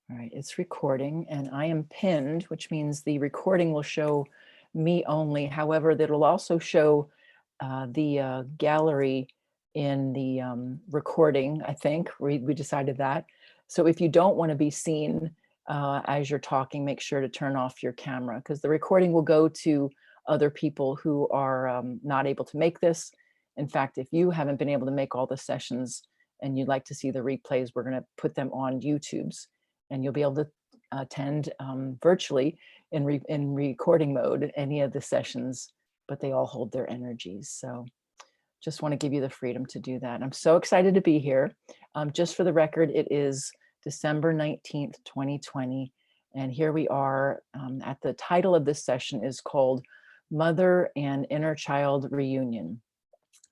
All right, it's recording and I am pinned, which means the recording will show me only. However, that'll also show the gallery in the recording, I think. We decided that. So if you don't want to be seen as you're talking, make sure to turn off your camera because the recording will go to other people who are not able to make this. In fact, if you haven't been able to make all the sessions and you'd like to see the replays, we're going to put them on YouTube's and you'll be able to attend virtually in recording mode any of the sessions, but they all hold their energies. So just want to give you the freedom to do that. I'm so excited to be here. Just for the record, it is December 19th, 2020. And here we are at the title of this session is called Mother and Inner Child Reunion.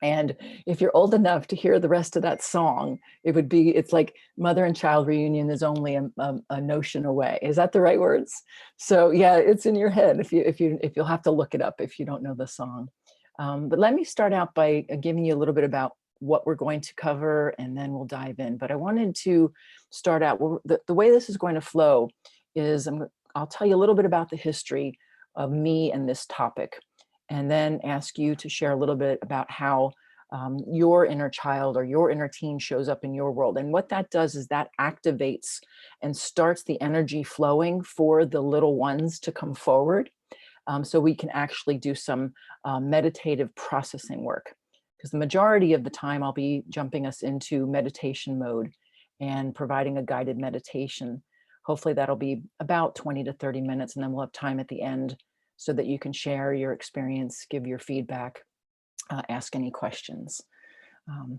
And if you're old enough to hear the rest of that song, it's like mother and child reunion is only a notion away. Is that the right words? So yeah, it's in your head if you'll have to look it up if you don't know the song. But let me start out by giving you a little bit about what we're going to cover and then we'll dive in. But I wanted to start out, the way this is going to flow is I'll tell you a little bit about the history of me and this topic, and then ask you to share a little bit about how your inner child or your inner teen shows up in your world. And what that does is that activates and starts the energy flowing for the little ones to come forward. So we can actually do some meditative processing work. Because the majority of the time I'll be jumping us into meditation mode and providing a guided meditation. Hopefully that'll be about 20 to 30 minutes, and then we'll have time at the end so that you can share your experience, give your feedback, ask any questions.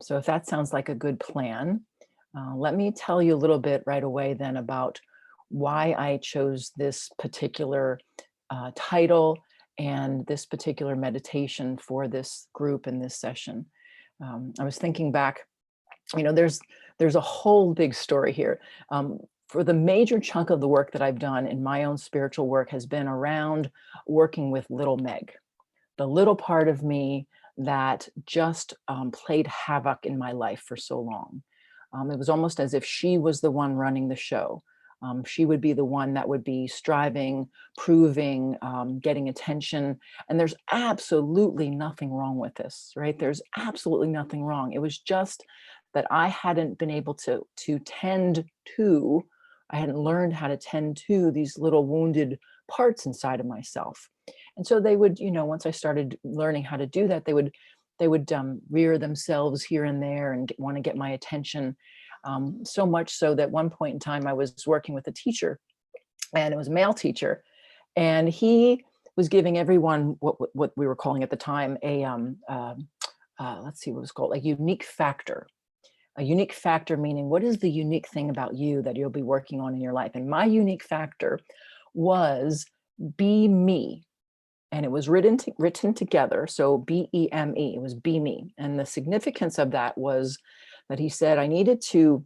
So if that sounds like a good plan, let me tell you a little bit right away then about why I chose this particular title and this particular meditation for this group in this session. I was thinking back, there's a whole big story here. For the major chunk of the work that I've done in my own spiritual work has been around working with little Meg, the little part of me that just played havoc in my life for so long. It was almost as if she was the one running the show. She would be the one that would be striving, proving, getting attention. And there's absolutely nothing wrong with this, right? There's absolutely nothing wrong. It was just that I hadn't been able to tend to, I hadn't learned how to tend to these little wounded parts inside of myself. And so they would, once I started learning how to do that, they would rear themselves here and there and want to get my attention. So much so that one point in time I was working with a teacher, and it was a male teacher, and he was giving everyone what we were calling at the time a let's see what it was called, a unique factor. A unique factor meaning, what is the unique thing about you that you'll be working on in your life? And my unique factor was be me. And it was written together. So BEME, it was be me. And the significance of that was that he said I needed to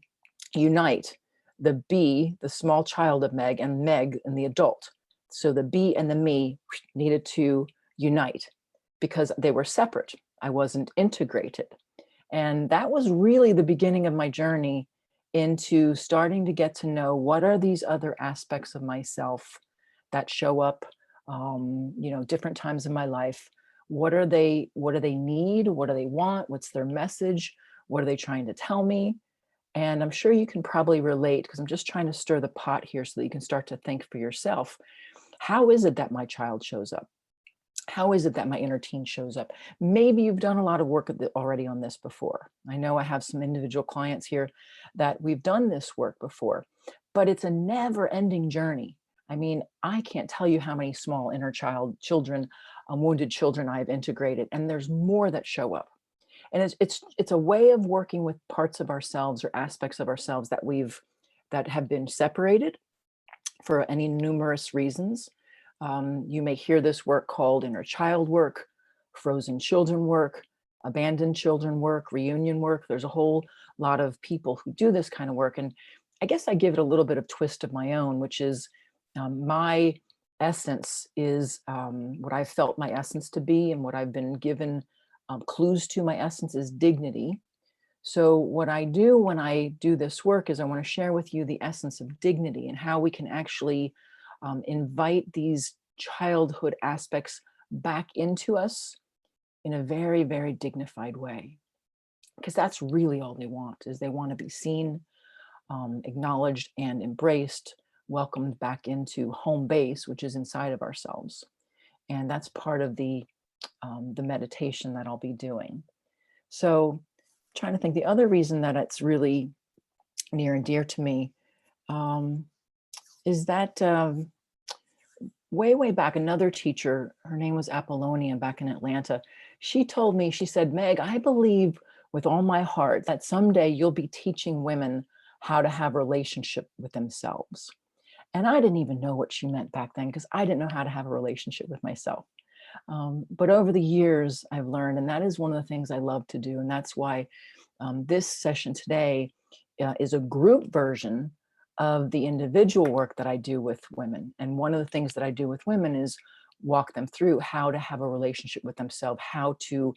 unite the B, the small child of Meg, and Meg and the adult. So the B and the me needed to unite because they were separate. I wasn't integrated. And that was really the beginning of my journey into starting to get to know what are these other aspects of myself that show up, different times in my life. What do they need? What do they want? What's their message? What are they trying to tell me? And I'm sure you can probably relate, because I'm just trying to stir the pot here so that you can start to think for yourself. How is it that my child shows up? How is it that my inner teen shows up? Maybe you've done a lot of work already on this before. I know I have some individual clients here that we've done this work before, but it's a never-ending journey. I mean, I can't tell you how many small inner child children, wounded children I've integrated, and there's more that show up. And it's a way of working with parts of ourselves or aspects of ourselves that have been separated for any numerous reasons. You may hear this work called inner child work, frozen children work, abandoned children work, reunion work. There's a whole lot of people who do this kind of work. And I guess I give it a little bit of twist of my own, which is my essence is what I've felt my essence to be, and what I've been given clues to my essence is dignity. So what I do when I do this work is I want to share with you the essence of dignity and how we can actually invite these childhood aspects back into us in a very, very dignified way. Because that's really all they want, is they want to be seen, acknowledged and embraced, welcomed back into home base, which is inside of ourselves. And that's part of the meditation that I'll be doing. So trying to think, the other reason that it's really near and dear to me is that way back, another teacher, her name was Apollonia back in Atlanta, she told me, she said, Meg, I believe with all my heart that someday you'll be teaching women how to have a relationship with themselves. And I didn't even know what she meant back then because I didn't know how to have a relationship with myself. But over the years, I've learned, and that is one of the things I love to do. And that's why this session today is a group version of the individual work that I do with women. And one of the things that I do with women is walk them through how to have a relationship with themselves, how to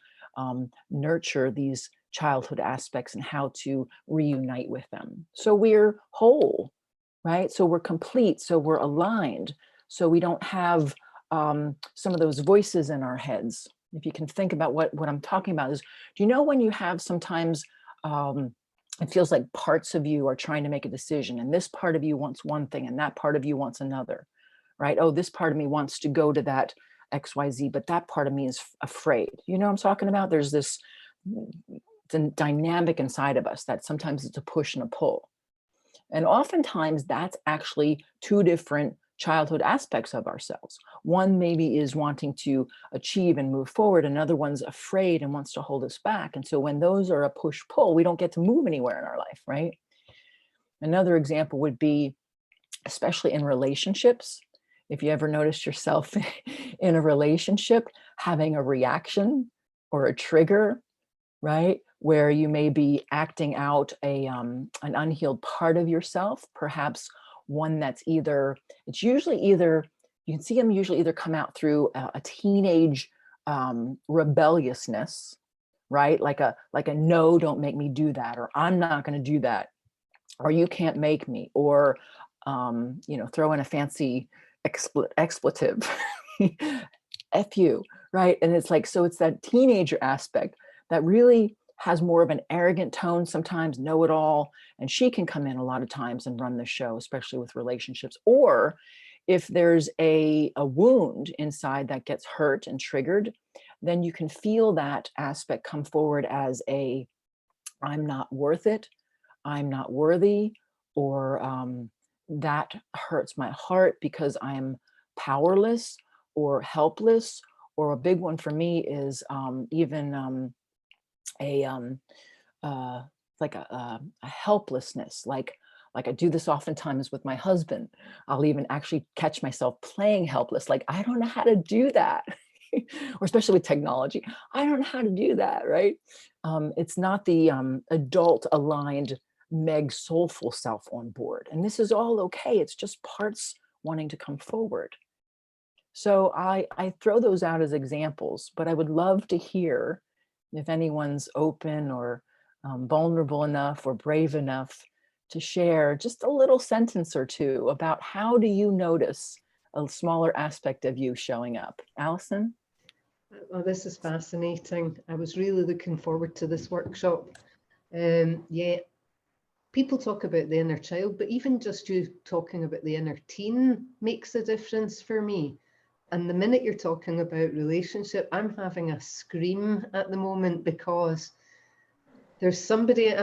nurture these childhood aspects and how to reunite with them. So we're whole, right? So we're complete, so we're aligned, so we don't have some of those voices in our heads. If you can think about what I'm talking about is, do you know when you have sometimes, it feels like parts of you are trying to make a decision and this part of you wants one thing and that part of you wants another, right? Oh, this part of me wants to go to that XYZ, but that part of me is afraid. You know what I'm talking about? There's this dynamic inside of us that sometimes it's a push and a pull. And oftentimes that's actually two different childhood aspects of ourselves. One maybe is wanting to achieve and move forward. Another one's afraid and wants to hold us back. And so when those are a push-pull, we don't get to move anywhere in our life, right? Another example would be, especially in relationships, if you ever noticed yourself in a relationship having a reaction or a trigger, right? Where you may be acting out an unhealed part of yourself, perhaps one that's it's usually either, you can see them usually either come out through a teenage rebelliousness, right? Like a no, don't make me do that, or I'm not going to do that, or you can't make me, or throw in a fancy expletive, F you, right? And it's like, so it's that teenager aspect that really has more of an arrogant tone, sometimes know-it-all, and she can come in a lot of times and run the show, especially with relationships. Or if there's a wound inside that gets hurt and triggered, then you can feel that aspect come forward as I'm not worth it, I'm not worthy, or that hurts my heart because I'm powerless or helpless. Or a big one for me is even a like a helplessness, like I do this oftentimes with my husband. I'll even actually catch myself playing helpless, like I don't know how to do that. Or especially with technology, I don't know how to do that, right? It's not the adult aligned Meg soulful self on board, and this is all okay. It's just parts wanting to come forward. So I throw those out as examples, but I would love to hear if anyone's open or vulnerable enough or brave enough to share just a little sentence or two about how do you notice a smaller aspect of you showing up. Allison? Oh, this is fascinating. I was really looking forward to this workshop. Yeah, people talk about the inner child, but even just you talking about the inner teen makes a difference for me. And the minute you're talking about relationship, I'm having a scream at the moment because there's somebody,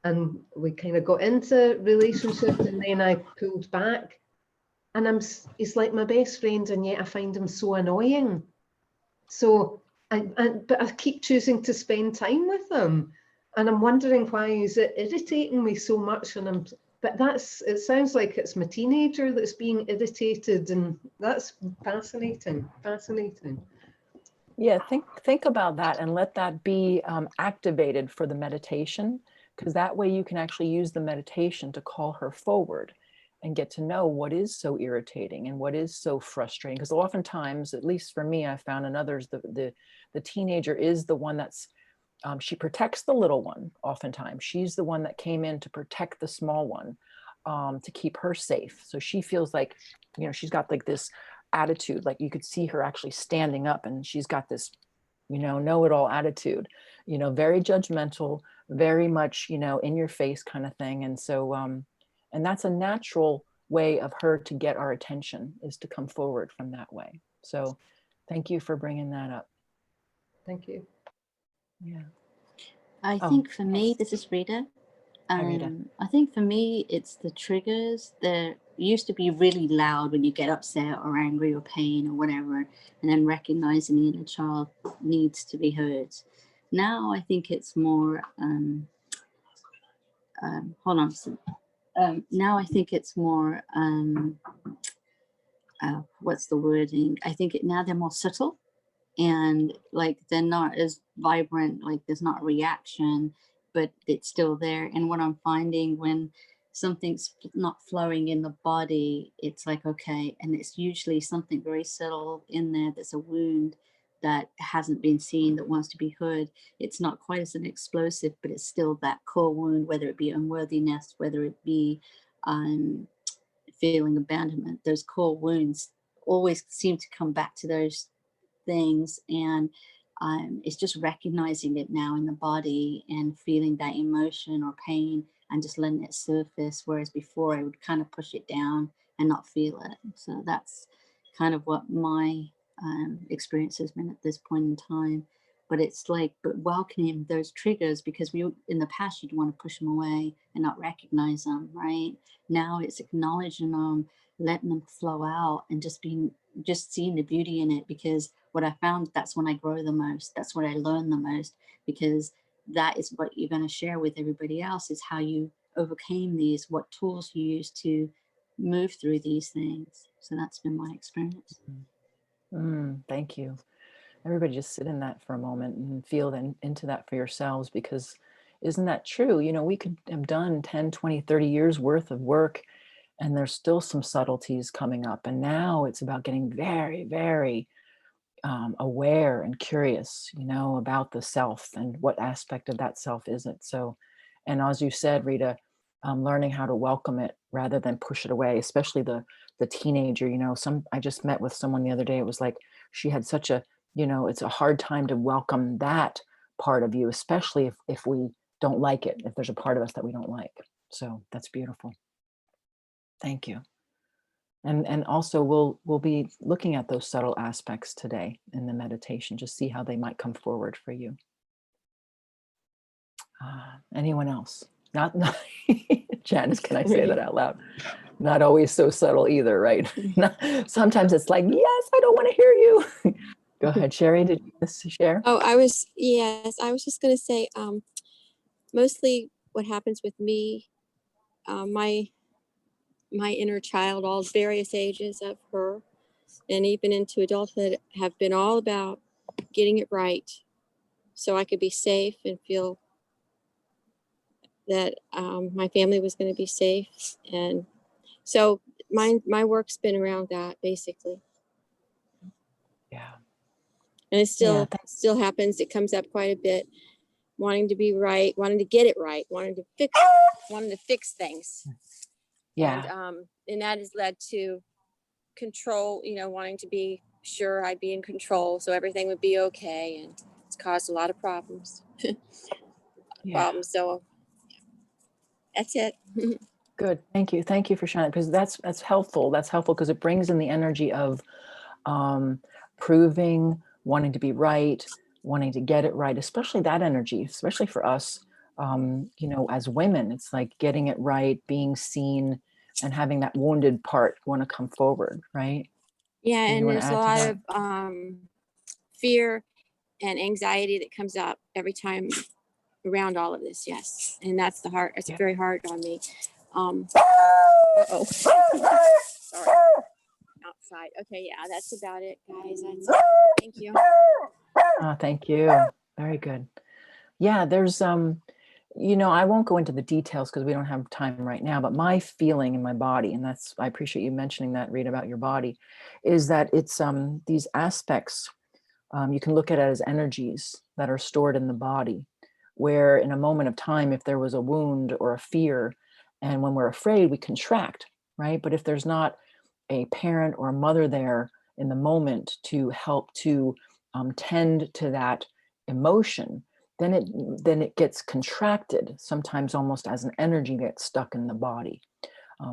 and we kind of got into relationship and then I pulled back, and he's like my best friend, and yet I find him so annoying. So, but I keep choosing to spend time with him, and I'm wondering why is it irritating me so much. But it sounds like it's my teenager that's being irritated, and that's fascinating. Yeah, think about that and let that be activated for the meditation, because that way you can actually use the meditation to call her forward and get to know what is so irritating and what is so frustrating. Because oftentimes, at least for me, I found, and others, the teenager is the one that's she protects the little one. Oftentimes she's the one that came in to protect the small one, to keep her safe. So she feels like, you know, she's got like this attitude, like you could see her actually standing up, and she's got this, you know-it-all attitude, you know, very judgmental, very much, you know, in your face kind of thing. And so, and that's a natural way of her to get our attention, is to come forward from that way. So thank you for bringing that up. Thank you. Yeah. I think for me, this is Rita. Hi, Rita. I think for me, it's the triggers that used to be really loud when you get upset or angry or pain or whatever, and then recognizing the inner child needs to be heard. Now I think it's more, hold on. Now I think it's more, what's the wording? I think now they're more subtle, and like they're not as vibrant, like there's not a reaction, but it's still there. And what I'm finding, when something's not flowing in the body, it's like, okay, and it's usually something very subtle in there, that's a wound that hasn't been seen, that wants to be heard. It's not quite as an explosive, but it's still that core wound, whether it be unworthiness, whether it be feeling abandonment. Those core wounds always seem to come back to those things, and it's just recognizing it now in the body and feeling that emotion or pain and just letting it surface, whereas before I would kind of push it down and not feel it. So that's kind of what my experience has been at this point in time. But it's like, but welcoming those triggers, because we, in the past, you'd want to push them away and not recognize them, right? Now it's acknowledging them, letting them flow out, and just seeing the beauty in it. Because what I found, that's when I grow the most, that's what I learn the most, because that is what you're going to share with everybody else, is how you overcame these, what tools you use to move through these things. So that's been my experience. Thank you. Everybody just sit in that for a moment and feel into that for yourselves, because isn't that true? You know, we could have done 10, 20, 30 years worth of work, and there's still some subtleties coming up. And now it's about getting very, very aware and curious, you know, about the self and what aspect of that self is it. So, and as you said, Rita, learning how to welcome it rather than push it away, especially the teenager. You know, I just met with someone the other day. It was like she had such a, you know, it's a hard time to welcome that part of you, especially if we don't like it, if there's a part of us that we don't like. So that's beautiful. Thank you. And also we'll be looking at those subtle aspects today in the meditation, just see how they might come forward for you. Anyone else? Not Janice, can I say that out loud? Not always so subtle either, right? Sometimes it's like, yes, I don't want to hear you. Go ahead, Sherry, did you share? Oh, I was just going to say, mostly what happens with me, my inner child, all various ages of her, and even into adulthood, have been all about getting it right, so I could be safe and feel that my family was going to be safe. And so my work's been around that, basically. Yeah. And it still happens. It comes up quite a bit. Wanting to be right, wanting to get it right, wanting to fix things. Yeah. And that has led to control, you know, wanting to be sure I'd be in control so everything would be okay. And it's caused a lot of problems. So that's it. Good. Thank you. Thank you for sharing, because that's helpful. That's helpful because it brings in the energy of proving, wanting to be right, wanting to get it right, especially that energy, especially for us, you know, as women. It's like getting it right, being seen, and having that wounded part want to come forward, right? Yeah, and there's a lot of fear and anxiety that comes up every time around all of this. Yes, and that's very hard on me. Sorry. Outside. Okay, yeah, that's about it, guys. Thank you. Thank you. Very good. Yeah, there's you know, I won't go into the details because we don't have time right now, but my feeling in my body, and I appreciate you mentioning that, Rita, about your body, is that it's these aspects, you can look at it as energies that are stored in the body. where in a moment of time, if there was a wound or a fear, and when we're afraid, we contract, right? But if there's not a parent or a mother there in the moment to help to tend to that emotion, then it gets contracted, sometimes almost as an energy gets stuck in the body.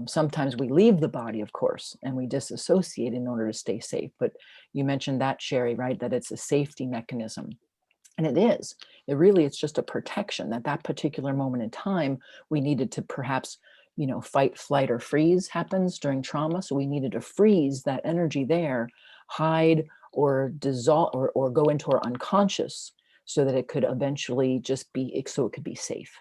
Sometimes we leave the body, of course, and we disassociate in order to stay safe. But you mentioned that, Sherry, right? That it's a safety mechanism. And it is. It's just a protection. At that particular moment in time, we needed to perhaps, fight, flight, or freeze happens during trauma. So we needed to freeze that energy there, hide or dissolve or go into our unconscious so that it could eventually just be, so it could be safe.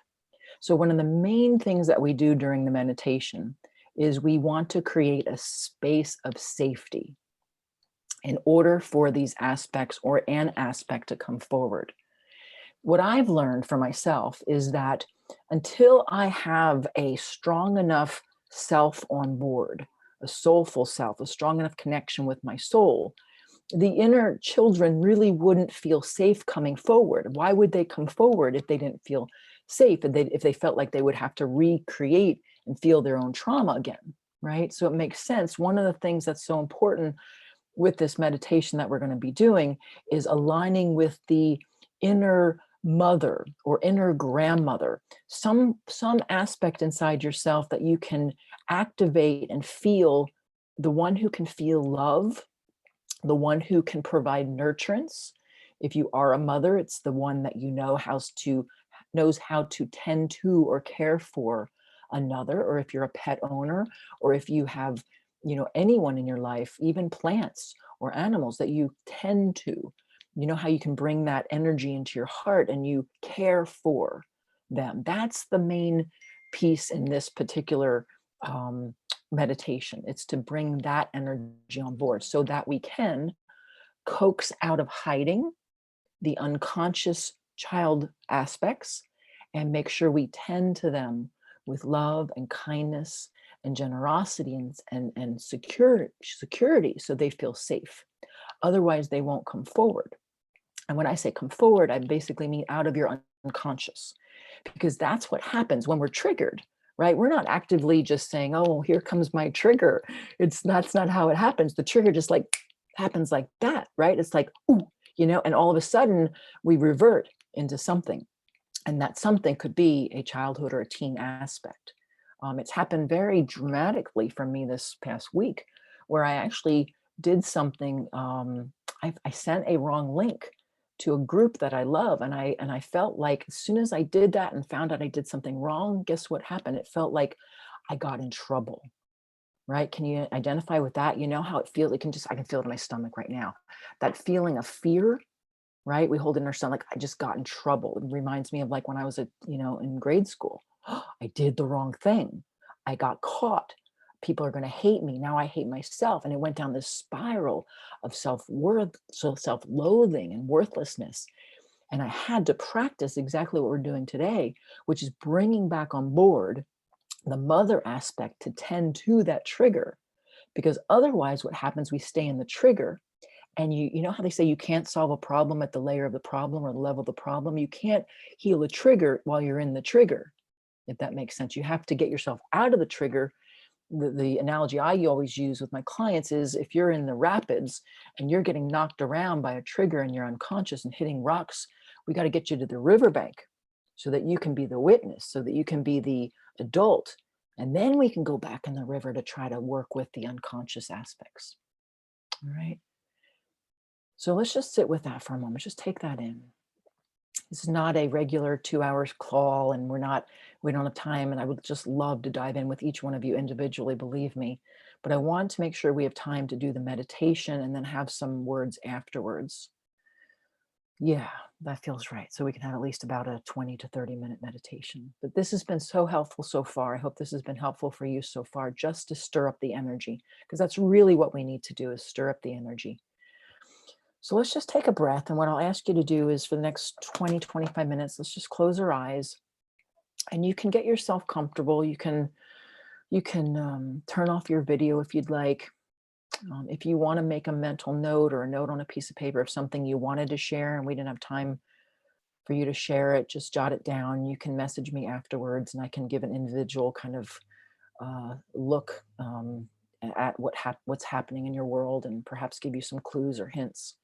So one of the main things that we do during the meditation is we want to create a space of safety in order for these aspects or an aspect to come forward. What I've learned for myself is that until I have a strong enough self on board, a soulful self, a strong enough connection with my soul, the inner children really wouldn't feel safe coming forward. Why would they come forward if they didn't feel safe, if they felt like they would have to recreate and feel their own trauma again, right? So it makes sense. One of the things that's so important with this meditation that we're going to be doing is aligning with the inner mother or inner grandmother, some aspect inside yourself that you can activate and feel, the one who can feel love, the one who can provide nurturance. If you are a mother, it's the one that knows how to tend to or care for another, or if you're a pet owner, or if you have, anyone in your life, even plants or animals that you tend to, how you can bring that energy into your heart and you care for them. That's the main piece in this particular meditation. It's to bring that energy on board so that we can coax out of hiding the unconscious child aspects and make sure we tend to them with love and kindness and generosity and security so they feel safe. Otherwise, they won't come forward. And when I say come forward, I basically mean out of your unconscious, because that's what happens when we're triggered, right? We're not actively just saying, oh, here comes my trigger. That's not how it happens. The trigger just like happens like that, right? It's like, ooh, and all of a sudden we revert into something. And that something could be a childhood or a teen aspect. It's happened very dramatically for me this past week, where I actually did something. I sent a wrong link to a group that I love, and I felt like as soon as I did that and found out I did something wrong, guess what happened? It felt like I got in trouble. Right? Can you identify with that? You know how it feels? I can feel it in my stomach right now. That feeling of fear, right? We hold it in our stomach. Like, I just got in trouble. It reminds me of like when I was in grade school. I did the wrong thing. I got caught. People are going to hate me. Now I hate myself. And it went down this spiral of self-worth, self-loathing and worthlessness. And I had to practice exactly what we're doing today, which is bringing back on board the mother aspect to tend to that trigger. Because otherwise what happens, we stay in the trigger. And you know how they say you can't solve a problem at the layer of the problem or the level of the problem. You can't heal a trigger while you're in the trigger, if that makes sense. You have to get yourself out of the trigger. The analogy I always use with my clients is if you're in the rapids and you're getting knocked around by a trigger and you're unconscious and hitting rocks, we got to get you to the riverbank so that you can be the witness, so that you can be the adult. And then we can go back in the river to try to work with the unconscious aspects. All right. So let's just sit with that for a moment. Just take that in. This is not a regular 2 hours call, and we don't have time. And I would just love to dive in with each one of you individually, believe me. But I want to make sure we have time to do the meditation and then have some words afterwards. Yeah, that feels right. So we can have at least about a 20 to 30 minute meditation. But this has been so helpful so far. I hope this has been helpful for you so far, just to stir up the energy, because that's really what we need to do, is stir up the energy. So let's just take a breath. And what I'll ask you to do is for the next 20, 25 minutes, let's just close our eyes, and you can get yourself comfortable. You can turn off your video if you'd like. If you want to make a mental note or a note on a piece of paper of something you wanted to share and we didn't have time for you to share it, just jot it down. You can message me afterwards and I can give an individual kind of look at what's happening in your world and perhaps give you some clues or hints.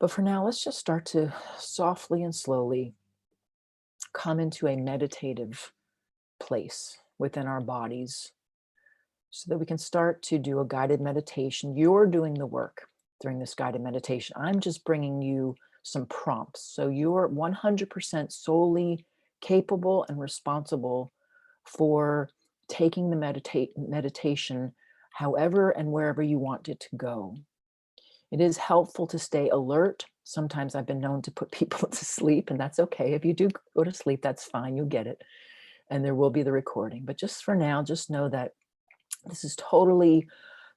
But for now, let's just start to softly and slowly come into a meditative place within our bodies so that we can start to do a guided meditation. You're doing the work during this guided meditation. I'm just bringing you some prompts. So you're 100% solely capable and responsible for taking the meditation however and wherever you want it to go. It is helpful to stay alert. Sometimes I've been known to put people to sleep, and that's okay. If you do go to sleep, that's fine. You'll get it. And there will be the recording. But just for now, just know that this is totally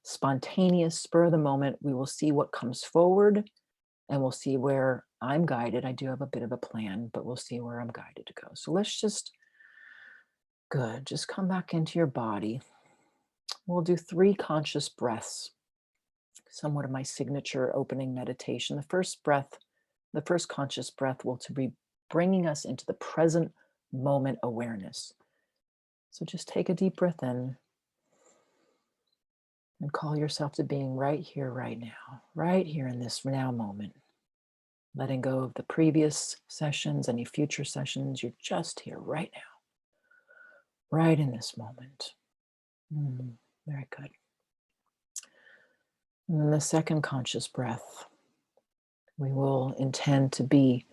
spontaneous, spur of the moment. We will see what comes forward and we'll see where I'm guided. I do have a bit of a plan, but we'll see where I'm guided to go. So let's just, good, just come back into your body. We'll do 3 conscious breaths, somewhat of my signature opening meditation. The first conscious breath will to be bringing us into the present moment awareness. So just take a deep breath in and call yourself to being right here, right now, right here in this now moment. Letting go of the previous sessions, any future sessions. You're just here right now, right in this moment. Very good. And then the second conscious breath, we will intend to be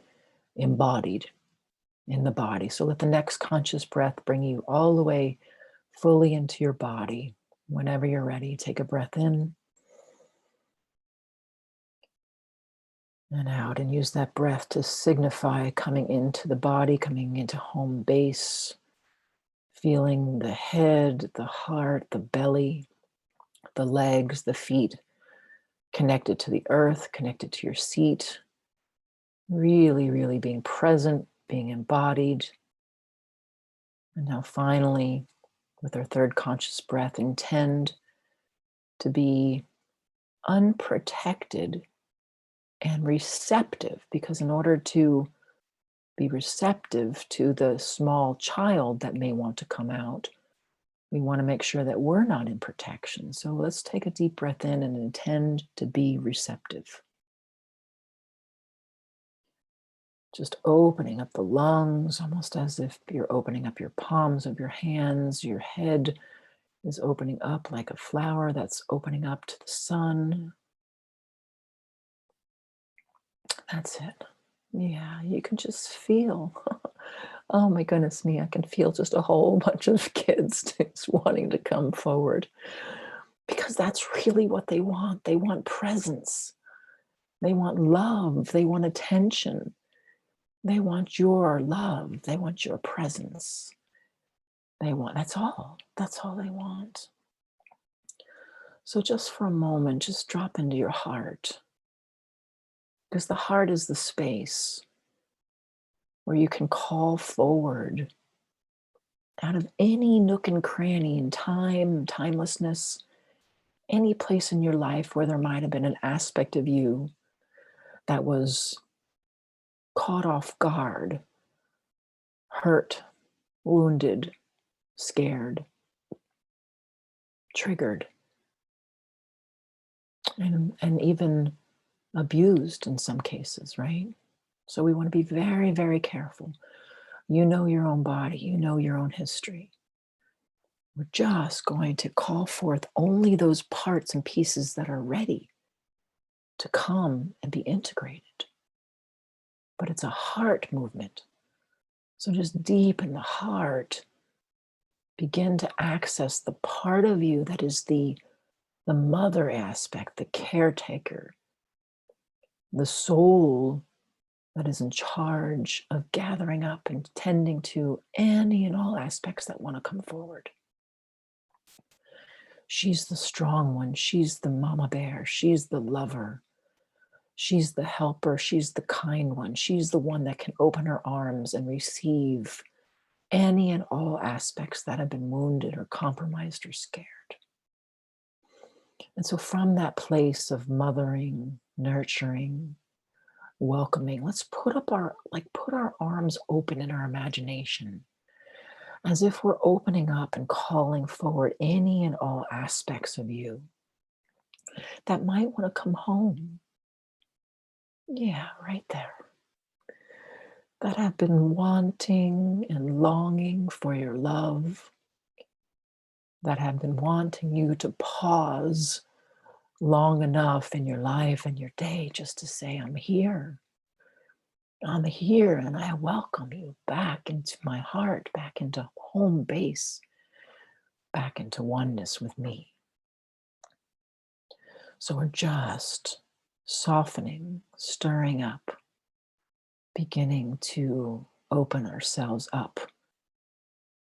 embodied in the body. So let the next conscious breath bring you all the way fully into your body. Whenever you're ready, take a breath in and out, and use that breath to signify coming into the body, coming into home base, feeling the head, the heart, the belly, the legs, the feet, connected to the earth, connected to your seat. Really, really being present, being embodied. And now finally, with our third conscious breath, intend to be unprotected and receptive, because in order to be receptive to the small child that may want to come out, we want to make sure that we're not in protection. So let's take a deep breath in and intend to be receptive. Just opening up the lungs, almost as if you're opening up your palms of your hands. Your head is opening up like a flower that's opening up to the sun. That's it. Yeah, you can just feel. Oh my goodness me, I can feel just a whole bunch of kids just wanting to come forward, because that's really what they want. They want presence. They want love. They want attention. They want your love. They want your presence. That's all they want. So just for a moment, just drop into your heart, because the heart is the space where you can call forward out of any nook and cranny in time, timelessness, any place in your life where there might have been an aspect of you that was caught off guard, hurt, wounded, scared, triggered, and even abused in some cases, right? So we want to be very, very careful. You know your own body, you know your own history. We're just going to call forth only those parts and pieces that are ready to come and be integrated. But it's a heart movement. So just deep in the heart, begin to access the part of you that is the mother aspect, the caretaker, the soul that is in charge of gathering up and tending to any and all aspects that want to come forward. She's the strong one. She's the mama bear. She's the lover. She's the helper. She's the kind one. She's the one that can open her arms and receive any and all aspects that have been wounded or compromised or scared. And so from that place of mothering, nurturing, welcoming. Let's put our arms open in our imagination, as if we're opening up and calling forward any and all aspects of you that might want to come home. Yeah, right there. That have been wanting and longing for your love, that have been wanting you to pause long enough in your life and your day just to say, I'm here, and I welcome you back into my heart, back into home base, back into oneness with me. So we're just softening, stirring up, beginning to open ourselves up,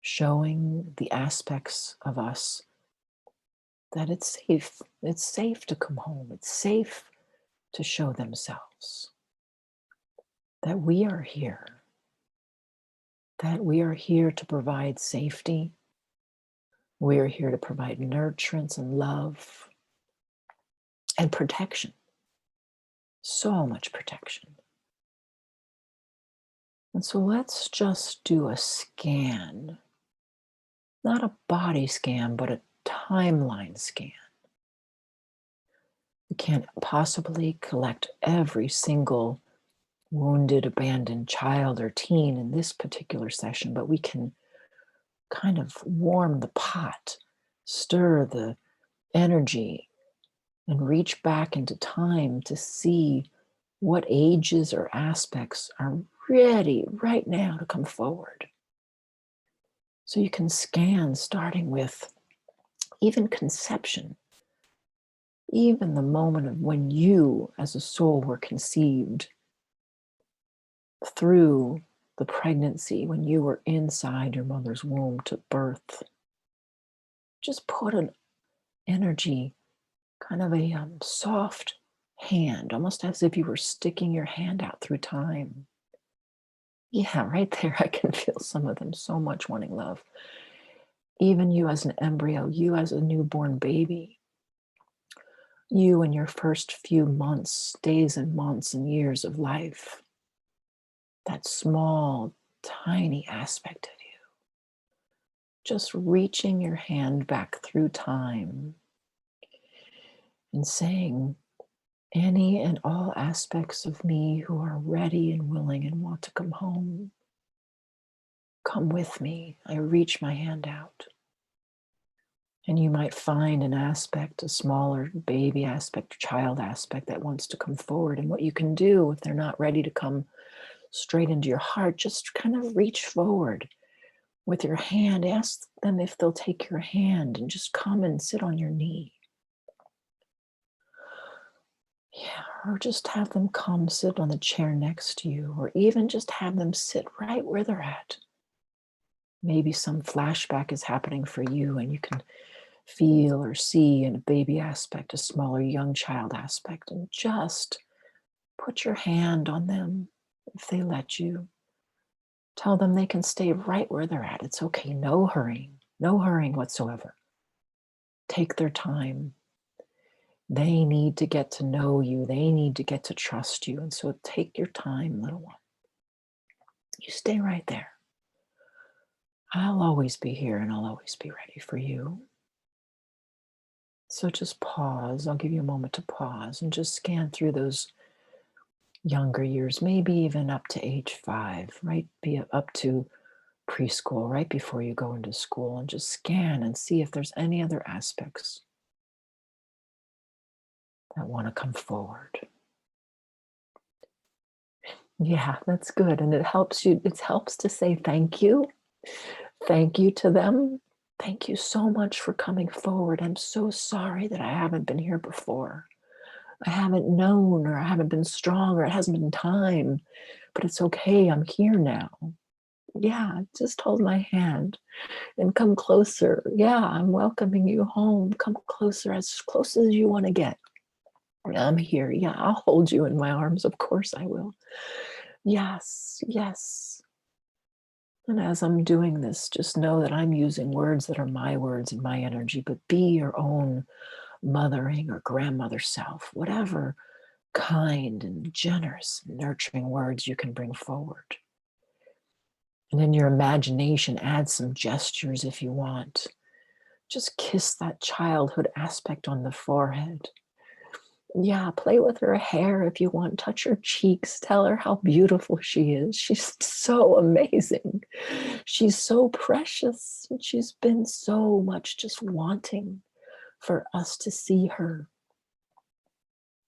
showing the aspects of us that it's safe. It's safe to come home. It's safe to show themselves. That we are here. That we are here to provide safety. We are here to provide nurturance and love and protection. So much protection. And so let's just do a scan. Not a body scan, but a timeline scan. We can't possibly collect every single wounded, abandoned child or teen in this particular session, but we can kind of warm the pot, stir the energy, and reach back into time to see what ages or aspects are ready right now to come forward. So you can scan starting with even conception, even the moment of when you as a soul were conceived, through the pregnancy, when you were inside your mother's womb to birth. Just put an energy, kind of a soft hand, almost as if you were sticking your hand out through time. Yeah, right there, I can feel some of them so much wanting love. Even you as an embryo, you as a newborn baby, you in your first few months, days and months and years of life, that small, tiny aspect of you, just reaching your hand back through time and saying, any and all aspects of me who are ready and willing and want to come home, come with me. I reach my hand out. And you might find an aspect, a smaller baby aspect, child aspect that wants to come forward. And what you can do if they're not ready to come straight into your heart, just kind of reach forward with your hand. Ask them if they'll take your hand and just come and sit on your knee. Yeah, or just have them come sit on the chair next to you, or even just have them sit right where they're at. Maybe some flashback is happening for you and you can feel or see in a baby aspect, a smaller young child aspect, and just put your hand on them if they let you. Tell them they can stay right where they're at. It's okay, no hurrying whatsoever. Take their time. They need to get to know you. They need to get to trust you. And so take your time, little one. You stay right there. I'll always be here and I'll always be ready for you. So just pause. I'll give you a moment to pause and just scan through those younger years, maybe even up to age 5, right? Be up to preschool, right before you go into school, and just scan and see if there's any other aspects that want to come forward. Yeah, that's good. And it helps to say thank you. Thank you to them. Thank you so much for coming forward. I'm so sorry that I haven't been here before. I haven't known, or I haven't been strong, or it hasn't been time, but it's okay. I'm here now. Yeah, just hold my hand and come closer. Yeah, I'm welcoming you home. Come closer, as close as you want to get. I'm here. Yeah, I'll hold you in my arms. Of course I will. Yes, yes. And as I'm doing this, just know that I'm using words that are my words and my energy, but be your own mothering or grandmother self, whatever kind and generous, nurturing words you can bring forward. And in your imagination, add some gestures if you want. Just kiss that childhood aspect on the forehead. Yeah, play with her hair if you want. Touch her cheeks. Tell her how beautiful she is. She's so amazing. She's so precious. And she's been so much just wanting for us to see her,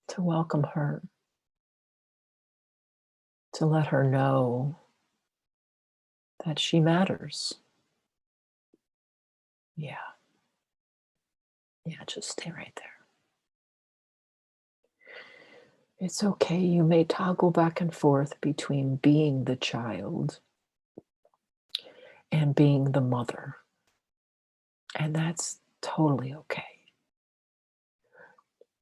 to welcome her, to let her know that she matters. Yeah. Yeah, just stay right there. It's okay. You may toggle back and forth between being the child and being the mother. And that's totally okay.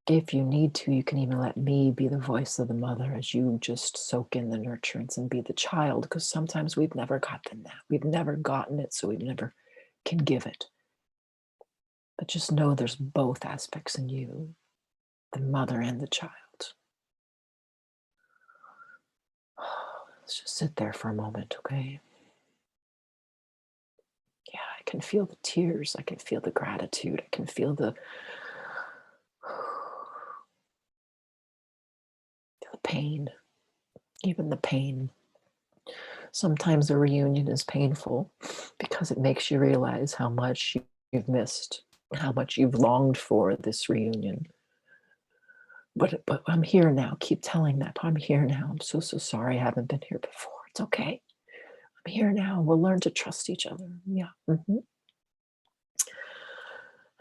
If you need to, you can even let me be the voice of the mother as you just soak in the nurturance and be the child, because sometimes we've never gotten that. We've never gotten it, so we never can give it. But just know there's both aspects in you, the mother and the child. Let's just sit there for a moment, okay? Yeah, I can feel the tears. I can feel the gratitude. I can feel the pain, even the pain. Sometimes a reunion is painful because it makes you realize how much you've missed, how much you've longed for this reunion. But I'm here now. Keep telling that. I'm here now. I'm so sorry I haven't been here before. It's okay. I'm here now. We'll learn to trust each other. Yeah.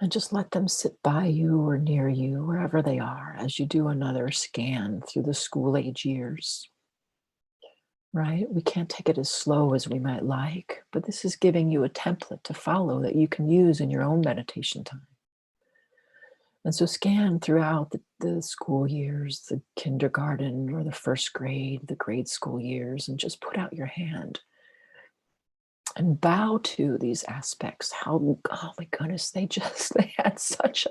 And just let them sit by you or near you, wherever they are, as you do another scan through the school age years. Right? We can't take it as slow as we might like, but this is giving you a template to follow that you can use in your own meditation time. And so scan throughout the school years, the kindergarten or the first grade, the grade school years, and just put out your hand and bow to these aspects. How, oh my goodness, they had such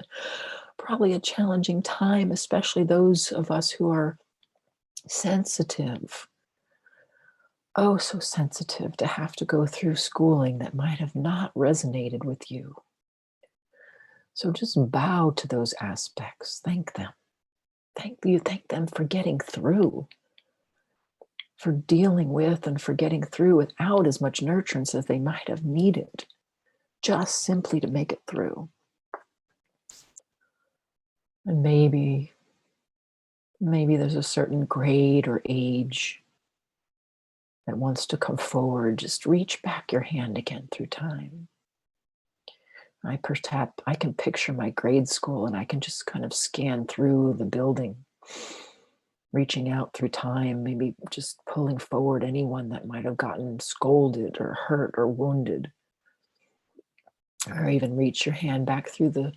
probably a challenging time, especially those of us who are sensitive. Oh, so sensitive to have to go through schooling that might have not resonated with you. So just bow to those aspects. Thank them. Thank them for getting through, for dealing with and for getting through without as much nurturance as they might have needed, just simply to make it through. And maybe there's a certain grade or age that wants to come forward. Just reach back your hand again through time. I can picture my grade school and I can just kind of scan through the building, reaching out through time, maybe just pulling forward anyone that might have gotten scolded or hurt or wounded. Or even reach your hand back through the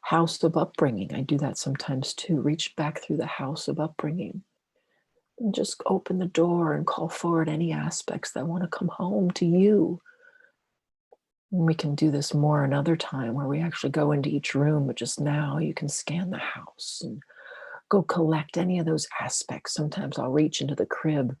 house of upbringing. I do that sometimes too. Reach back through the house of upbringing and just open the door and call forward any aspects that want to come home to you. And we can do this more another time where we actually go into each room, but just now you can scan the house and go collect any of those aspects. Sometimes I'll reach into the crib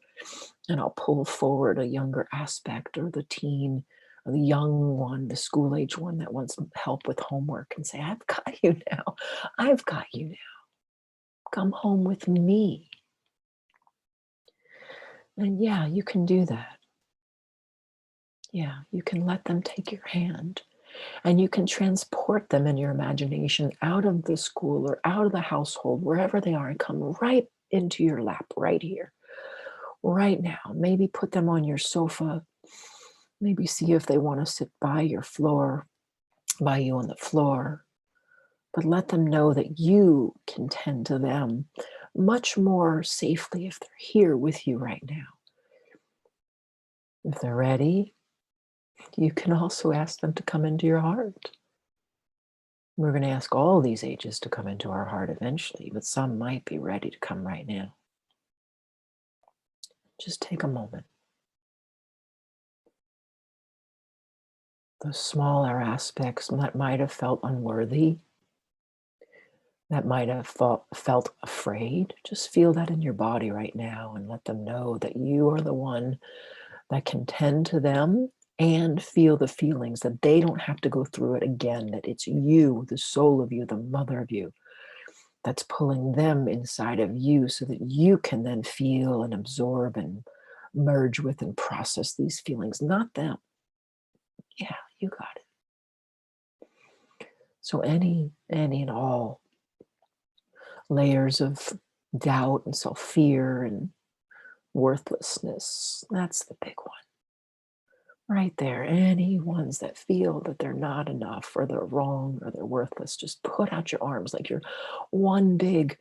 and I'll pull forward a younger aspect or the teen or the young one, the school age one that wants help with homework and say, I've got you now. I've got you now. Come home with me. And yeah, you can do that. Yeah, you can let them take your hand and you can transport them in your imagination out of the school or out of the household, wherever they are, and come right into your lap right here, right now. Maybe put them on your sofa. Maybe see if they want to sit by your floor, by you on the floor. But let them know that you can tend to them much more safely if they're here with you right now. If they're ready, you can also ask them to come into your heart. We're going to ask all these ages to come into our heart eventually, but some might be ready to come right now. Just take a moment. Those smaller aspects that might have felt unworthy, that might have felt afraid. Just feel that in your body right now and let them know that you are the one that can tend to them and feel the feelings, that they don't have to go through it again, that it's you, the soul of you, the mother of you, that's pulling them inside of you so that you can then feel and absorb and merge with and process these feelings, not them. Yeah, you got it. So any and all layers of doubt and self-fear and worthlessness, that's the big one. Right there, any ones that feel that they're not enough or they're wrong or they're worthless, just put out your arms like you're one big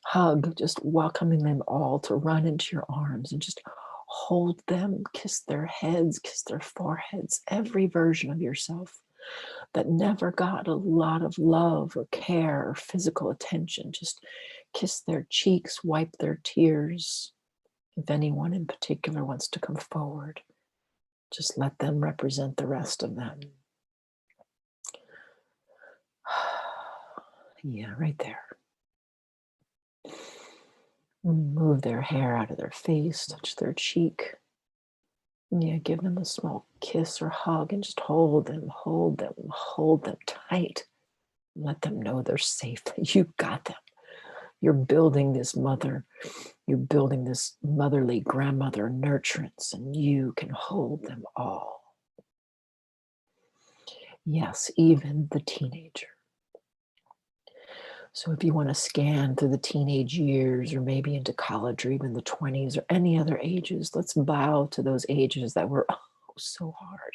hug, just welcoming them all to run into your arms and just hold them, kiss their heads, kiss their foreheads, every version of yourself that never got a lot of love or care or physical attention. Just kiss their cheeks, wipe their tears. If anyone in particular wants to come forward, just let them represent the rest of them. Yeah, right there. Move their hair out of their face, touch their cheek. Yeah, give them a small kiss or hug and just hold them, hold them, hold them tight. Let them know they're safe, that you got them. You're building this mother. You're building this motherly grandmother nurturance, and you can hold them all. Yes, even the teenager. So if you want to scan through the teenage years or maybe into college or even the 20s or any other ages, let's bow to those ages that were so hard,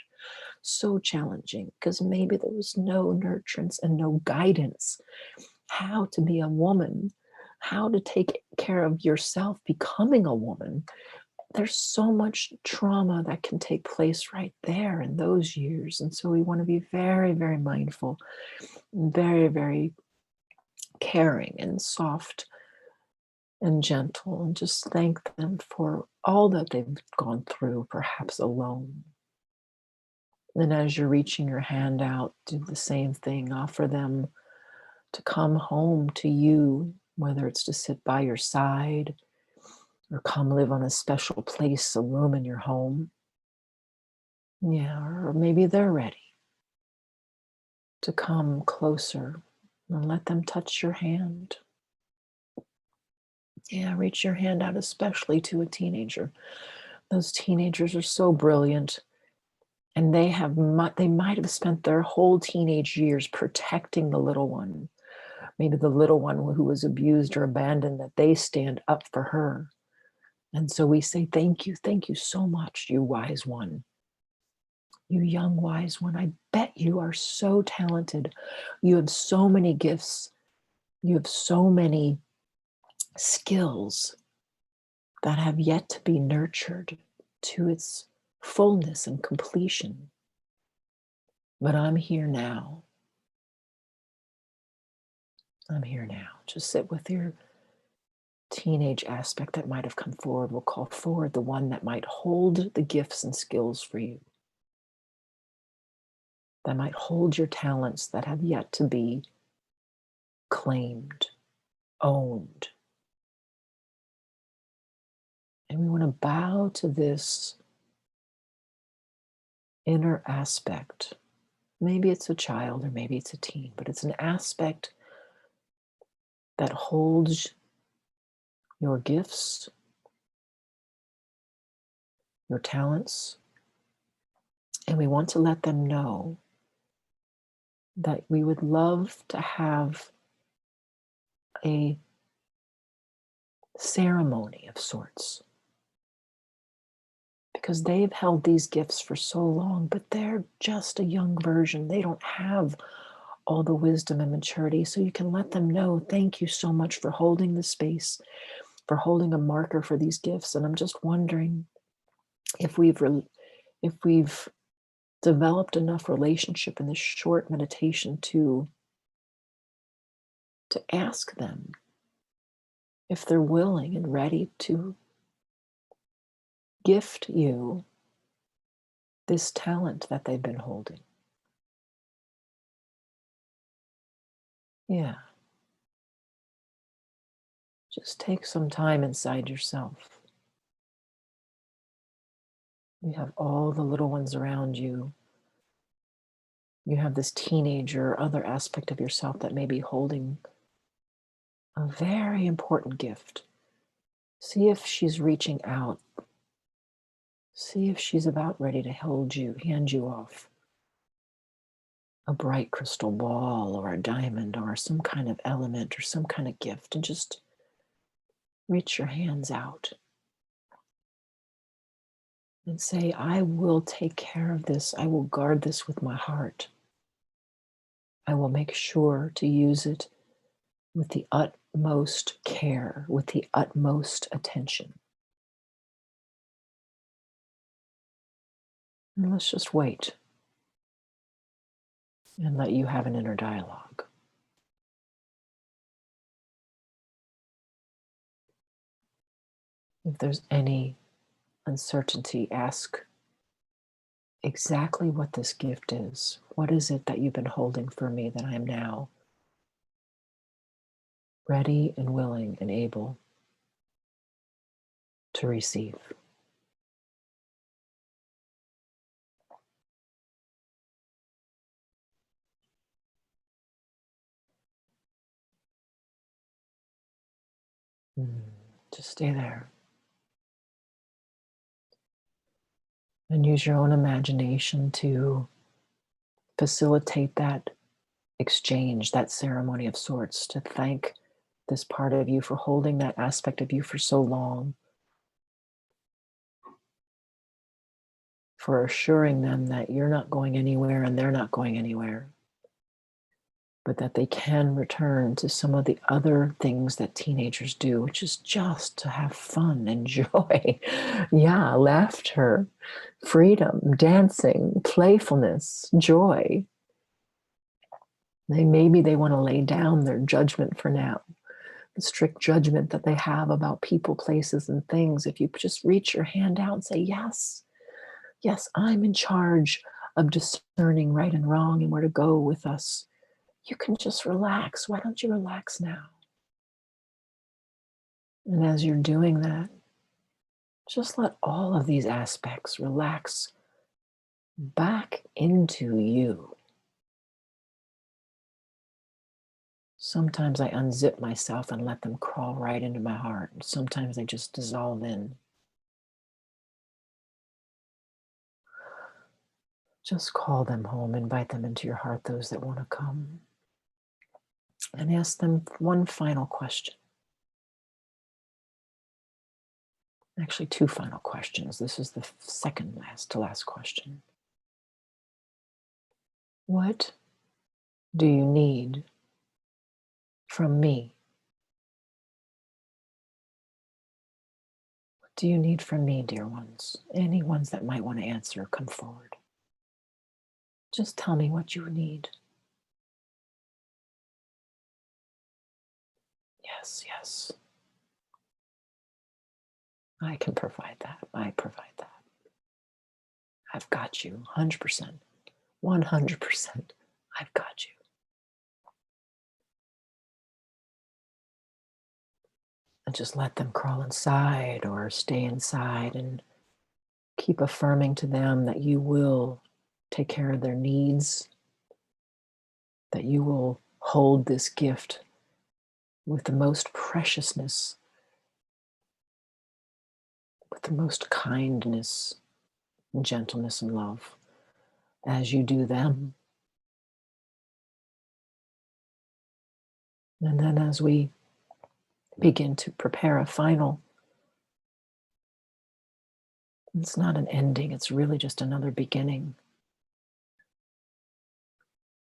so challenging, because maybe there was no nurturance and no guidance. How to be a woman, how to take care of yourself becoming a woman. There's so much trauma that can take place right there in those years. And so we want to be very, very mindful, very, very caring and soft and gentle, and just thank them for all that they've gone through, perhaps alone. And as you're reaching your hand out, do the same thing. Offer them to come home to you, whether it's to sit by your side or come live on a special place, a room in your home. Yeah, or maybe they're ready to come closer and let them touch your hand. Yeah, reach your hand out, especially to a teenager. Those teenagers are so brilliant, and they might have spent their whole teenage years protecting the little one. Maybe the little one who was abused or abandoned, that they stand up for her. And so we say, thank you so much, you wise one. You young wise one, I bet you are so talented. You have so many gifts. You have so many skills that have yet to be nurtured to its fullness and completion. But I'm here now. I'm here now. Just sit with your teenage aspect that might have come forward. We'll call forward the one that might hold the gifts and skills for you, that might hold your talents that have yet to be claimed, owned. And we want to bow to this inner aspect. Maybe it's a child or maybe it's a teen, but it's an aspect that holds your gifts, your talents, and we want to let them know that we would love to have a ceremony of sorts, because they've held these gifts for so long, but they're just a young version. They don't have all the wisdom and maturity. So you can let them know, thank you so much for holding the space, for holding a marker for these gifts. And I'm just wondering if we've developed enough relationship in this short meditation to ask them if they're willing and ready to gift you this talent that they've been holding. Yeah. Just take some time inside yourself. You have all the little ones around you. You have this teenager or other aspect of yourself that may be holding a very important gift. See if she's reaching out. See if she's about ready to hand you off a bright crystal ball or a diamond or some kind of element or some kind of gift, and just reach your hands out and say, I will take care of this. I will guard this with my heart. I will make sure to use it with the utmost care, with the utmost attention. And let's just wait and let you have an inner dialogue. If there's any uncertainty, ask exactly what this gift is. What is it that you've been holding for me that I am now ready and willing and able to receive? Just stay there. And use your own imagination to facilitate that exchange, that ceremony of sorts, to thank this part of you for holding that aspect of you for so long, for assuring them that you're not going anywhere and they're not going anywhere, but that they can return to some of the other things that teenagers do, which is just to have fun and joy. Yeah, laughter, freedom, dancing, playfulness, joy. Maybe they want to lay down their judgment for now, the strict judgment that they have about people, places, and things. If you just reach your hand out and say, yes, yes, I'm in charge of discerning right and wrong and where to go with us, you can just relax. Why don't you relax now? And as you're doing that, just let all of these aspects relax back into you. Sometimes I unzip myself and let them crawl right into my heart. And sometimes they just dissolve in. Just call them home, invite them into your heart, those that want to come. And ask them one final question. Actually, two final questions. This is the second to last question. What do you need from me? What do you need from me, dear ones? Any ones that might want to answer, come forward. Just tell me what you need. Yes, yes. I can provide that. I provide that. I've got you, 100%. 100%. I've got you. And just let them crawl inside or stay inside and keep affirming to them that you will take care of their needs, that you will hold this gift with the most preciousness, with the most kindness and gentleness and love as you do them. And then as we begin to prepare a final, it's not an ending, it's really just another beginning.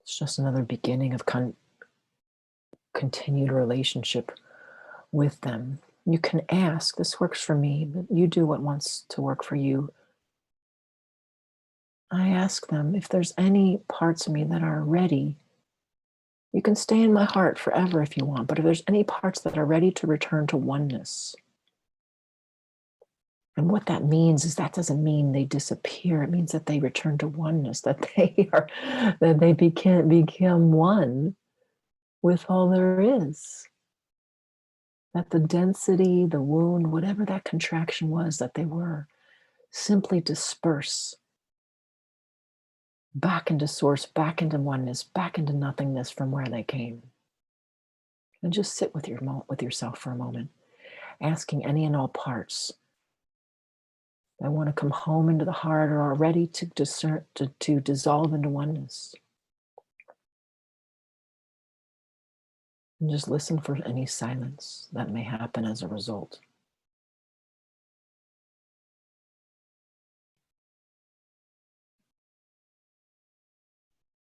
It's just another beginning of continued relationship with them. You can ask, this works for me, but you do what wants to work for you. I ask them if there's any parts of me that are ready. You can stay in my heart forever if you want, but if there's any parts that are ready to return to oneness. And what that means is that doesn't mean they disappear. It means that they return to oneness, that they become one with all there is. that the density, the wound, whatever that contraction was that they were, simply disperse back into source, back into oneness, back into nothingness from where they came. And just sit with yourself for a moment, asking any and all parts that want to come home into the heart or are ready to dissolve into oneness. And just listen for any silence that may happen as a result.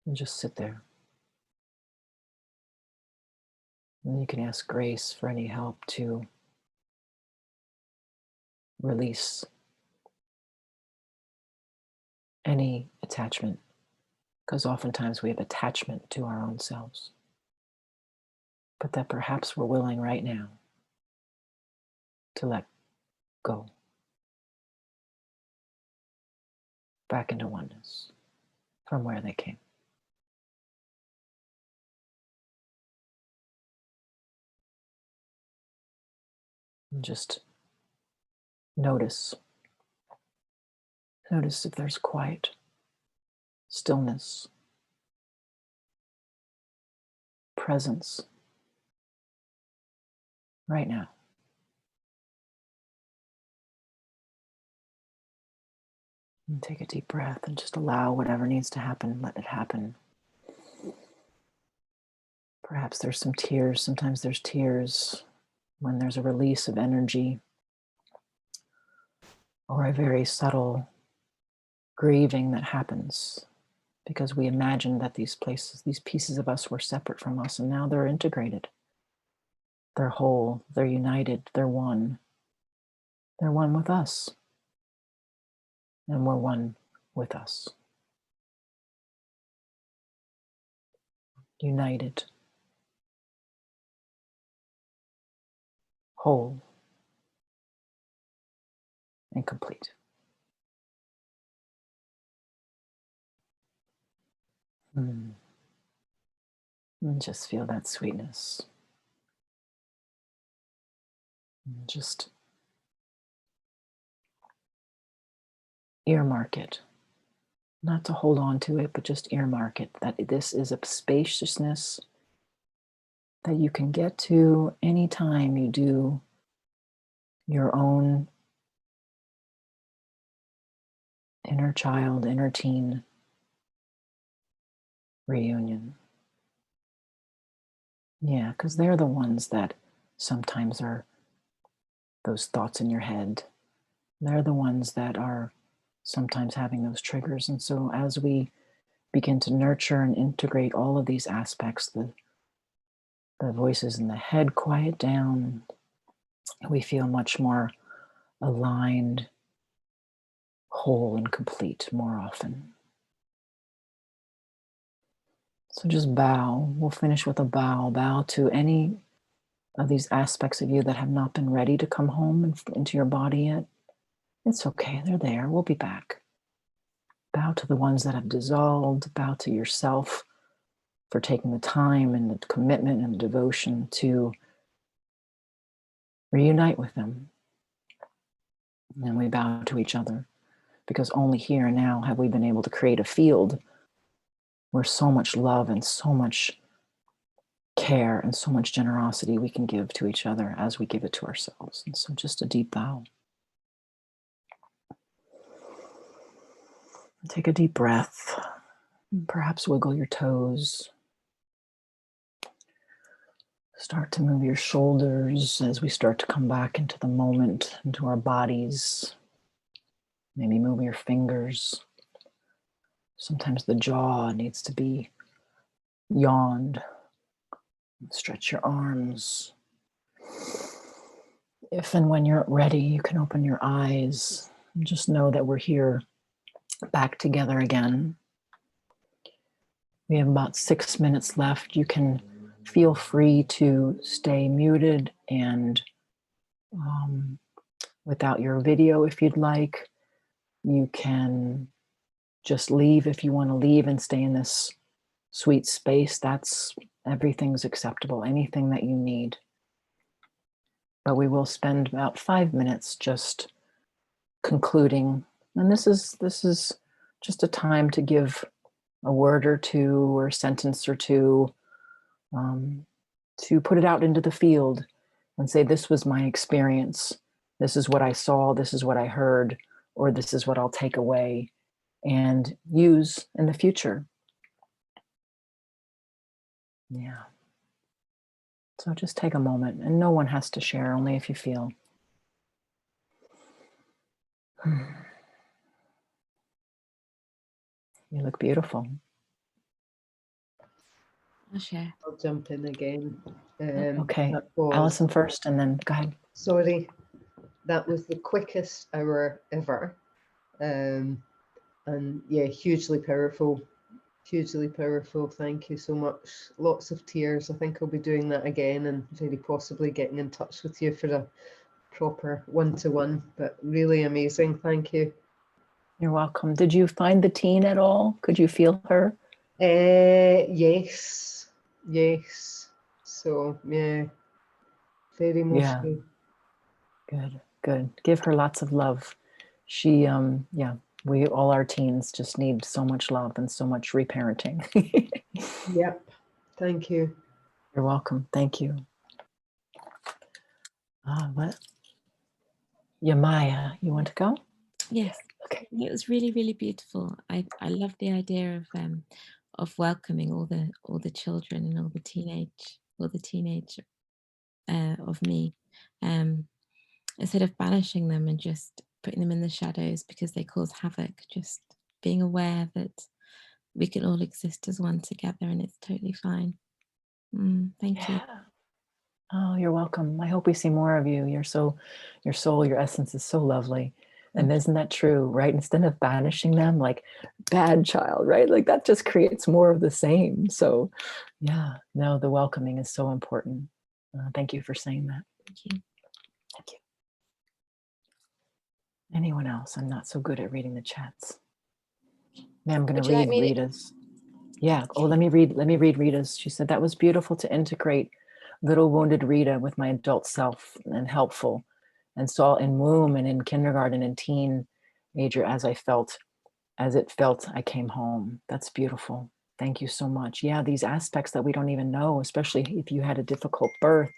And just sit there. And you can ask grace for any help to release any attachment, because oftentimes we have attachment to our own selves. But that perhaps we're willing right now to let go back into oneness from where they came. And just notice if there's quiet, stillness, presence right now. And take a deep breath and just allow whatever needs to happen, let it happen. Perhaps there's some tears. Sometimes there's tears when there's a release of energy or a very subtle grieving that happens because we imagined that these pieces of us were separate from us, and now they're integrated. They're whole, they're united, they're one. They're one with us. And we're one with us. United. Whole. And complete. And just feel that sweetness. And just earmark it. Not to hold on to it, but just earmark it. That this is a spaciousness that you can get to anytime you do your own inner child, inner teen reunion. Yeah, because they're the ones that sometimes are those thoughts in your head. They're the ones that are sometimes having those triggers. And so as we begin to nurture and integrate all of these aspects, the voices in the head quiet down, we feel much more aligned, whole, and complete more often. So just bow. We'll finish with a bow. Bow to any of these aspects of you that have not been ready to come home into your body yet. It's okay, they're there. We'll be back. Bow to the ones that have dissolved. Bow to yourself for taking the time and the commitment and the devotion to reunite with them. And we bow to each other because only here and now have we been able to create a field where so much love and so much care and so much generosity we can give to each other as we give it to ourselves. And so just a deep bow. Take a deep breath. Perhaps wiggle your toes. Start to move your shoulders as we start to come back into the moment, into our bodies. Maybe move your fingers. Sometimes the jaw needs to be yawned. Stretch your arms. If and when you're ready, you can open your eyes. Just know that we're here back together again. We have about 6 minutes left. You can feel free to stay muted and without your video if you'd like. You can just leave if you want to leave and stay in this sweet space. Everything's acceptable, anything that you need. but we will spend about 5 minutes just concluding. And this is just a time to give a word or two or a sentence or two, to put it out into the field and say, this was my experience. This is what I saw. This is what I heard, or this is what I'll take away and use in the future. Yeah. So just take a moment, and no one has to share, only if you feel. You look beautiful. I'll share. I'll jump in again. Okay, That was- Alison first, and then go ahead. Sorry, that was the quickest hour ever. And yeah, hugely powerful. Hugely powerful. Thank you so much. Lots of tears. I think I'll be doing that again and very possibly getting in touch with you for a proper one-to-one, but really amazing. Thank you. You're welcome. Did you find the teen at all? Could you feel her? Yes. Yes. So yeah, very emotional. Good, good. Give her lots of love. She, yeah, we, all our teens just need so much love and so much reparenting. Yep. Thank you. You're welcome. Thank you. What? Yamaya, you want to go? Yes. Okay. It was really, really beautiful. I love the idea of welcoming all the children and all the teenage of me, instead of banishing them and just putting them in the shadows because they cause havoc. Just being aware that we can all exist as one together, and it's totally fine. Thank you. Oh, you're welcome. I hope we see more of you. Your soul, your essence is so lovely. And isn't that true, right? Instead of banishing them like bad child, right? Like that just creates more of the same. So yeah, no, the welcoming is so important. Thank you for saying that. Thank you. Thank you. Anyone else? I'm not so good at reading the chats. Man, I'm going to read Rita's. Yeah. Oh, let me read Rita's. She said, that was beautiful to integrate little wounded Rita with my adult self and helpful, and saw in womb and in kindergarten and teenager as it felt I came home. That's beautiful. Thank you so much. Yeah, these aspects that we don't even know, especially if you had a difficult birth,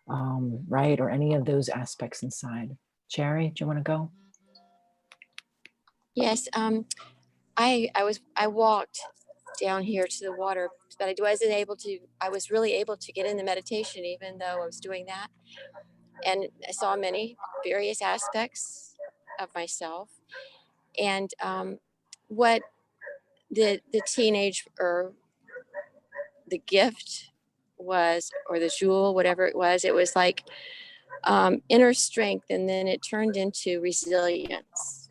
right? Or any of those aspects inside. Cherry, do you want to go? Yes, I walked down here to the water, but I was really able to get in the meditation even though I was doing that. And I saw many various aspects of myself. And what the teenage or the gift was, or the jewel, whatever it was like inner strength, and then it turned into resilience.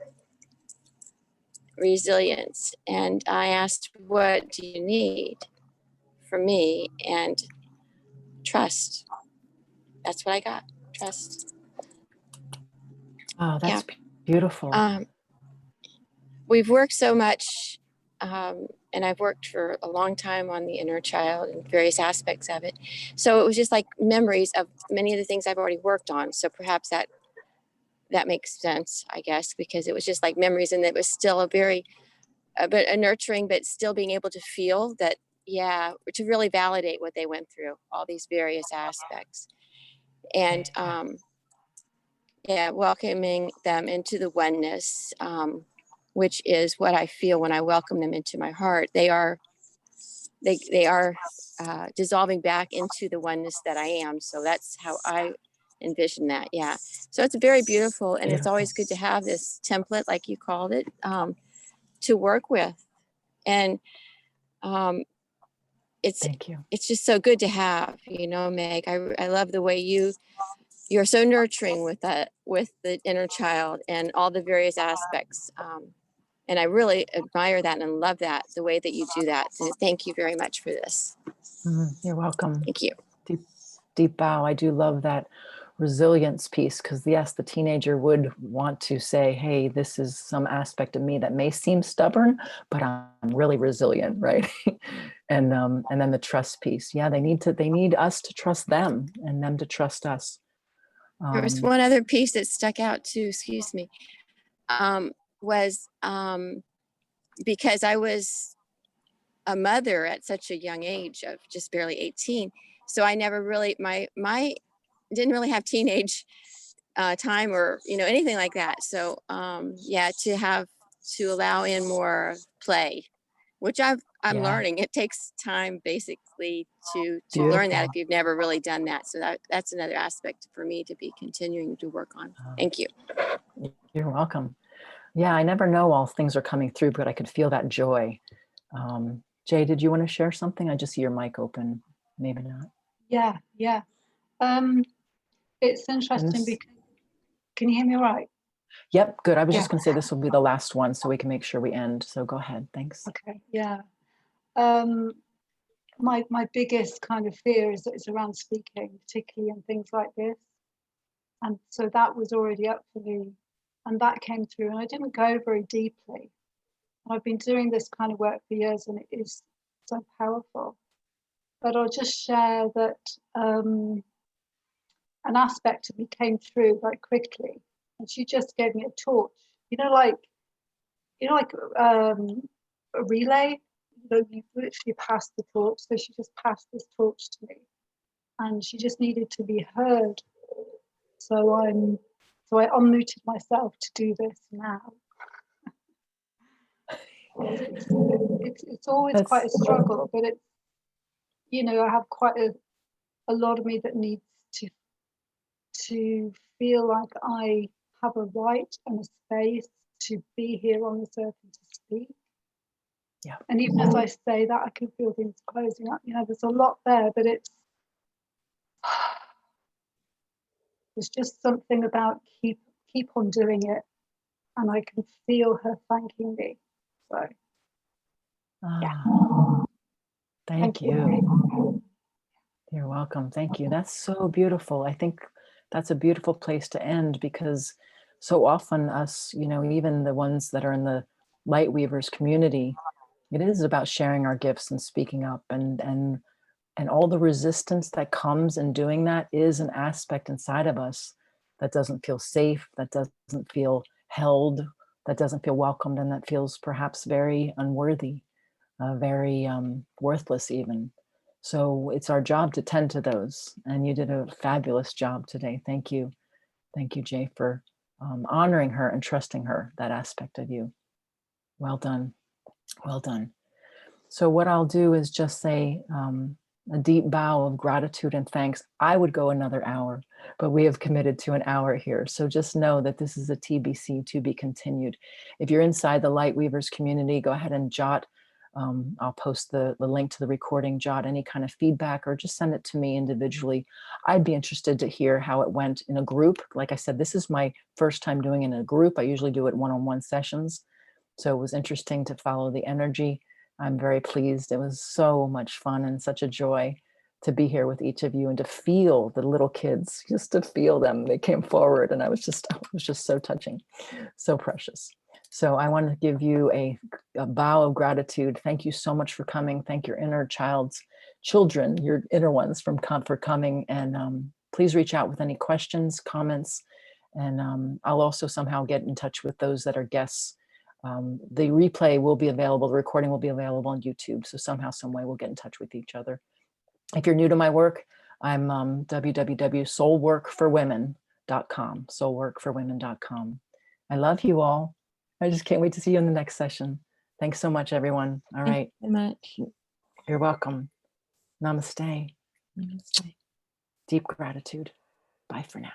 And I asked, what do you need from me? And trust. That's what I got. Trust. Oh, that's beautiful. We've worked so much, and I've worked for a long time on the inner child and various aspects of it. So it was just like memories of many of the things I've already worked on. So perhaps that makes sense, I guess, because it was just like memories, and it was still a nurturing, but still being able to feel that, yeah, to really validate what they went through, all these various aspects. And yeah, welcoming them into the oneness, which is what I feel when I welcome them into my heart. They are dissolving back into the oneness that I am. So that's how I envision that. Yeah. So it's very beautiful, and it's always good to have this template, like you called it, to work with. And Thank you. It's just so good to have, Meg. I love the way you're so nurturing with the inner child and all the various aspects. And I really admire that and love that, the way that you do that. So thank you very much for this. You're welcome. Thank you. Deep bow. I do love that resilience piece, because yes, the teenager would want to say, hey, this is some aspect of me that may seem stubborn, but I'm really resilient, right? and then the trust piece. Yeah, they need us to trust them and them to trust us. There was one other piece that stuck out too, excuse me, was because I was a mother at such a young age of just barely 18. So I never really, my didn't really have teenage time or, anything like that. So yeah, to allow in more play, which I'm Yeah. learning. It takes time basically to learn that Beautiful. if you've never really done that. So that's another aspect for me to be continuing to work on. Thank you. You're welcome. Yeah, I never know all things are coming through, but I could feel that joy. Jay, did you want to share something? I just see your mic open. Maybe not. Yeah. It's interesting because, can you hear me all right? Yep, good. I was just going to say this will be the last one so we can make sure we end. So go ahead. Thanks. Okay, yeah. My biggest kind of fear is that it's around speaking, particularly in things like this. And so that was already up for me. And that came through, and I didn't go very deeply. I've been doing this kind of work for years, and it is so powerful. But I'll just share that an aspect of me came through very quickly, and she just gave me a torch. Like a relay. You literally passed the torch. So she just passed this torch to me, and she just needed to be heard. So I unmuted myself to do this now. It's always quite a struggle, but it's, I have quite a lot of me that needs to feel like I have a right and a space to be here on this earth and to speak. Yeah. And even as I say that, I can feel things closing up. There's a lot there, but there's just something about keep on doing it, and I can feel her thanking me. So yeah. Thank you. You're welcome. Thank you. That's so beautiful. I think that's a beautiful place to end, because so often us, even the ones that are in the light weavers community, it is about sharing our gifts and speaking up, and all the resistance that comes in doing that is an aspect inside of us that doesn't feel safe, that doesn't feel held, that doesn't feel welcomed, and that feels perhaps very unworthy, very worthless even. So it's our job to tend to those. And you did a fabulous job today. Thank you. Thank you, Jay, for honoring her and trusting her, that aspect of you. Well done. Well done. So what I'll do is just say a deep bow of gratitude and thanks. I would go another hour, but we have committed to an hour here. So just know that this is a TBC, to be continued. If you're inside the Lightweavers community, go ahead and jot. I'll post the link to the recording, jot any kind of feedback, or just send it to me individually. I'd be interested to hear how it went in a group. Like I said, this is my first time doing it in a group. I usually do it one-on-one sessions. So it was interesting to follow the energy. I'm very pleased. It was so much fun and such a joy to be here with each of you and to feel the little kids, just to feel them. They came forward, and it was just so touching, so precious. So I want to give you a bow of gratitude. Thank you so much for coming. Thank your inner child's children, your inner ones, for coming. And please reach out with any questions, comments, and I'll also somehow get in touch with those that are guests. The replay will be available, the recording will be available on YouTube. So somehow, some way, we'll get in touch with each other. If you're new to my work, I'm www.soulworkforwomen.com, soulworkforwomen.com. I love you all. I just can't wait to see you in the next session. Thanks so much, everyone. All right. Thank you so much. You're welcome. Namaste. Namaste. Deep gratitude. Bye for now.